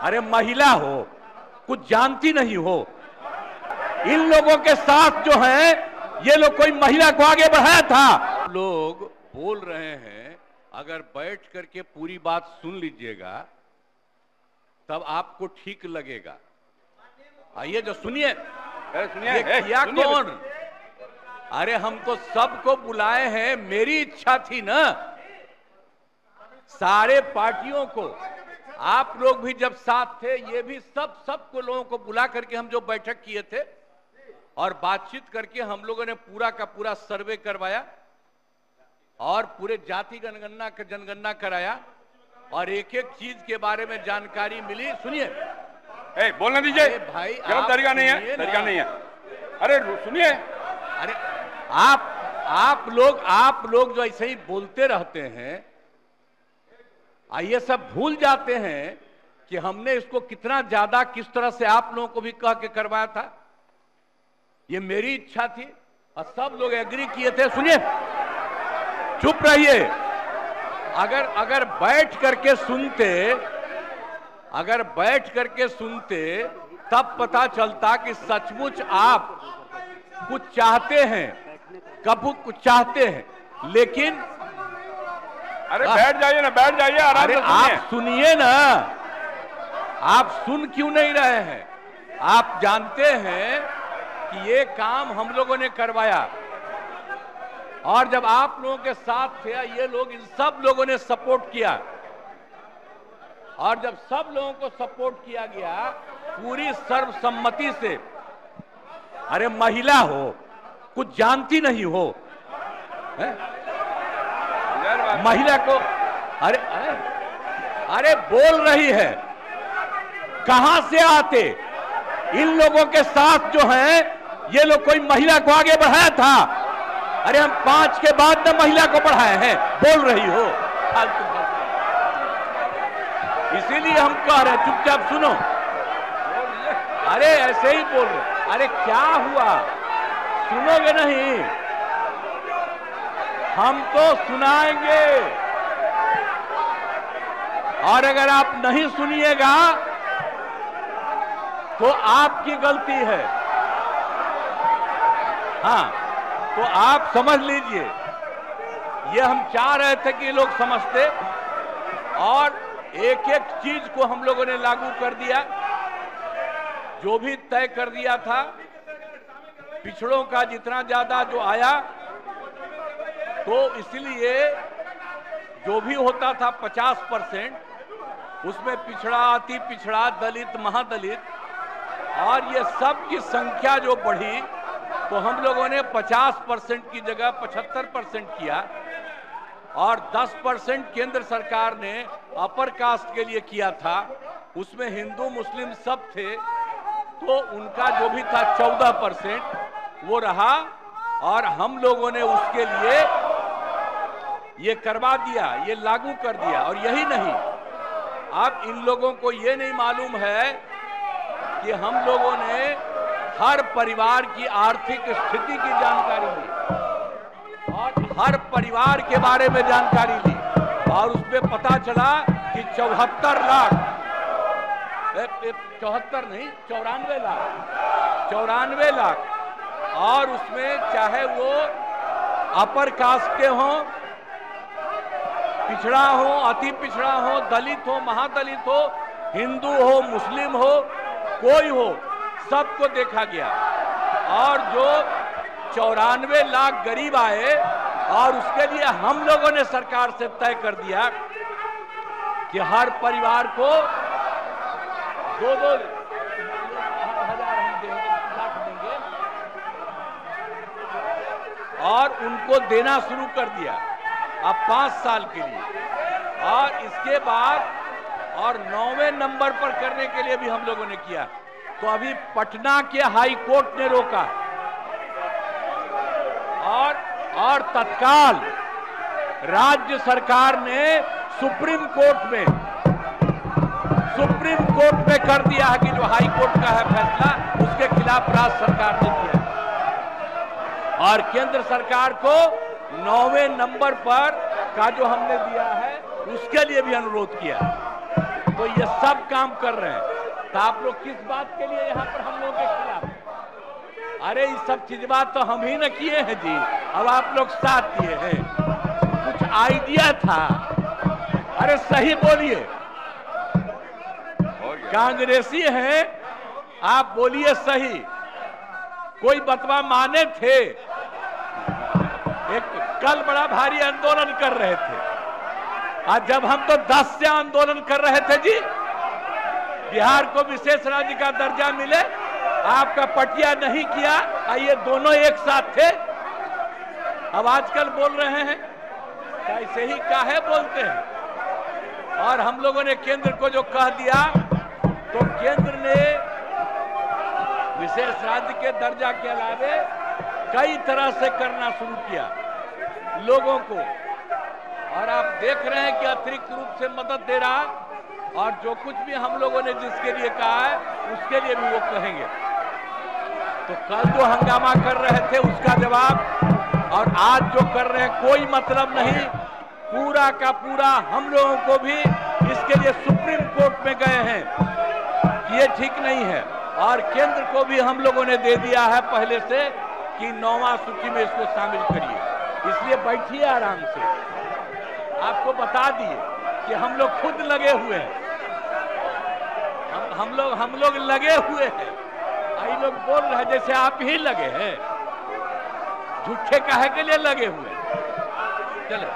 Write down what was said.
अरे महिला हो, कुछ जानती नहीं हो। इन लोगों के साथ जो है ये लोग कोई महिला को आगे बढ़ाया था। लोग बोल रहे हैं, अगर बैठ करके पूरी बात सुन लीजिएगा तब आपको ठीक लगेगा। आइए जो सुनिए, ये किया कौन? अरे हम तो सबको बुलाए हैं, मेरी इच्छा थी ना, सारे पार्टियों को, आप लोग भी जब साथ थे, ये भी सबको लोगों को बुला करके हम जो बैठक किए थे और बातचीत करके हम लोगों ने पूरा का पूरा सर्वे करवाया और पूरे जाति जनगणना कराया और एक एक चीज के बारे में जानकारी मिली। सुनिए, बोलने दीजिए भाई, गलत तरीका नहीं है, तरीका नहीं है। अरे सुनिए, अरे आप लोग जो ऐसे ही बोलते रहते हैं, ये सब भूल जाते हैं कि हमने इसको कितना ज्यादा किस तरह से आप लोगों को भी कह के करवाया था। ये मेरी इच्छा थी और सब लोग एग्री किए थे। सुनिए, चुप रहिए। अगर बैठ करके सुनते तब पता चलता कि सचमुच आप कुछ चाहते हैं, कब कुछ चाहते हैं, लेकिन अरे बैठ जाइए ना, बैठ जाइए, आराम से आप सुनिए ना। आप सुन क्यों नहीं रहे हैं? आप जानते हैं कि ये काम हम लोगों ने करवाया और जब आप लोगों के साथ थे ये लोग, इन सब लोगों ने सपोर्ट किया और जब सब लोगों को सपोर्ट किया गया पूरी सर्वसम्मति से, अरे महिला हो, कुछ जानती नहीं हो, महिला को अरे बोल रही है, कहां से आते? इन लोगों के साथ जो है ये लोग कोई महिला को आगे बढ़ाया था। अरे हम 5 के बाद न महिला को बढ़ाए हैं, बोल रही हो फालतू। इसीलिए हम कह रहे हैं चुपचाप सुनो। अरे ऐसे ही बोल रहे, अरे क्या हुआ, सुनोगे नहीं? हम तो सुनाएंगे और अगर आप नहीं सुनिएगा तो आपकी गलती है। हाँ, तो आप समझ लीजिए, ये हम चाह रहे थे कि लोग समझते और एक एक चीज को हम लोगों ने लागू कर दिया, जो भी तय कर दिया था। पिछड़ों का जितना ज्यादा जो आया, तो इसलिए जो भी होता था 50%, उसमें पिछड़ा, अति पिछड़ा, दलित, महादलित और ये सब की संख्या जो बढ़ी, तो हम लोगों ने 50% की जगह 75% किया और 10% केंद्र सरकार ने अपर कास्ट के लिए किया था। उसमें हिंदू मुस्लिम सब थे, तो उनका जो भी था 14% वो रहा और हम लोगों ने उसके लिए ये करवा दिया, ये लागू कर दिया। और यही नहीं, अब इन लोगों को ये नहीं मालूम है कि हम लोगों ने हर परिवार की आर्थिक स्थिति की जानकारी ली और हर परिवार के बारे में जानकारी ली और उसमें पता चला कि 74 लाख, 74 नहीं, 94 लाख और उसमें चाहे वो अपर कास्ट के हों, पिछड़ा हो, अति पिछड़ा हो, दलित हो, महादलित हो, हिंदू हो, मुस्लिम हो, कोई हो, सबको देखा गया और जो 94 लाख गरीब आए और उसके लिए हम लोगों ने सरकार से तय कर दिया कि हर परिवार को 2-2 हजार हम देंगे और उनको देना शुरू कर दिया अब 5 साल के लिए। और इसके बाद और 9वें नंबर पर करने के लिए भी हम लोगों ने किया। तो अभी पटना के हाई कोर्ट ने रोका और तत्काल राज्य सरकार ने सुप्रीम कोर्ट में कर दिया है कि जो हाई कोर्ट का है फैसला, उसके खिलाफ राज्य सरकार ने किया और केंद्र सरकार को 9वें नंबर पर का जो हमने दिया है उसके लिए भी अनुरोध किया। तो ये सब काम कर रहे हैं, तो आप लोग किस बात के लिए यहाँ पर हम लोगों के खिलाफ? अरे ये सब चीज बात तो हम ही न किए हैं जी, अब आप लोग साथ दिए हैं। कुछ आइडिया था, अरे सही बोलिए, कांग्रेसी हैं आप, बोलिए सही। कोई बतवा माने थे? एक कल बड़ा भारी आंदोलन कर रहे थे, आज जब हम तो 10 से आंदोलन कर रहे थे जी, बिहार को विशेष राज्य का दर्जा मिले, आपका पटिया नहीं किया, ये दोनों एक साथ थे। अब आजकल बोल रहे हैं, ऐसे ही काहे बोलते हैं? और हम लोगों ने केंद्र को जो कह दिया, तो केंद्र ने विशेष राज्य के दर्जा के अलावे कई तरह से करना शुरू किया लोगों को, और आप देख रहे हैं कि अतिरिक्त रूप से मदद दे रहा, और जो कुछ भी हम लोगों ने जिसके लिए कहा है उसके लिए भी वो कहेंगे। तो कल जो हंगामा कर रहे थे उसका जवाब, और आज जो कर रहे हैं कोई मतलब नहीं। पूरा का पूरा हम लोगों को भी इसके लिए सुप्रीम कोर्ट में गए हैं कि ये ठीक नहीं है, और केंद्र को भी हम लोगों ने दे दिया है पहले से कि 9वां सूची में इसको शामिल करिए। इसलिए बैठिए आराम से, आपको बता दिए कि हम लोग खुद लगे हुए हैं, हम लोग लगे हुए हैं। आई लोग बोल रहे हैं जैसे आप ही लगे हैं, झूठे काहे के लिए लगे हुए हैं? चले।